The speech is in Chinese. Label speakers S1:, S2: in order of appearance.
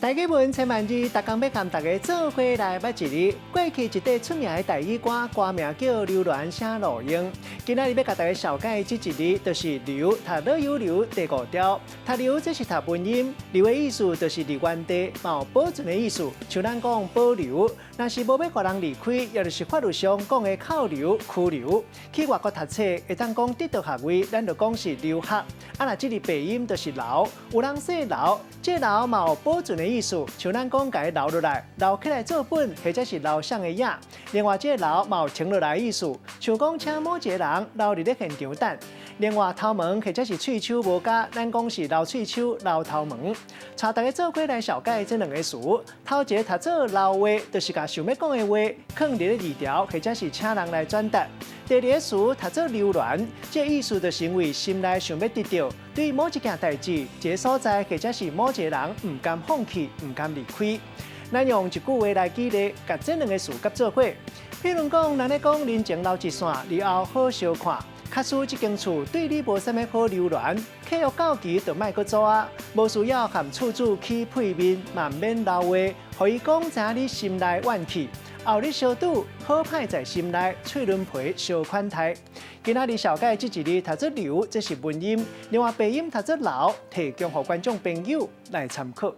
S1: 大家问千万字，逐工要和大家做伙来捌一日。过去一块出名的台语歌，歌名叫《流鸾写路英》。今仔日要甲大家绍介这一日，就是流，读老有流第五条。读流这是读文音，流的意思就是离原地，嘛有保存的意思，像咱讲保留。若是无要互人离开，也就是法律上讲的扣留、拘留。去外国读册，会当讲得到学位，咱就讲是留学。若这里鼻音就是留，有人说留，这留嘛有保存的意思，像咱讲甲伊留落来，留起来做本，或者是留相的影。另外，这留嘛有停落来的意思，像讲请某一个人留伫咧现场等。另外，头毛或者是喙鬚无加，咱讲是留喙鬚、留头毛。带大家做伙来小解这两个词。头一个读做留话，就是甲想要讲的话，放伫咧字条，或者是请人来转达。第二个词读做流鸾，这意思就是因为心内想要得到，对某一件代志、一个所在，或者是某一个人，唔甘放弃，唔甘离开。咱用一句话来举例，甲这两个词合做伙。譬如讲，咱咧讲人情留一线，日后好相看。假使这间厝对你无啥物好留恋，客户到期就莫阁做啊，无需要和厝主去配面，慢免留话，互伊讲知你心内怨气。后日相拄，好歹在心内，喙轮皮小款待。今仔日小解这一日读做流，这是文音；另外鼻音读做留，提供予观众朋友来参考。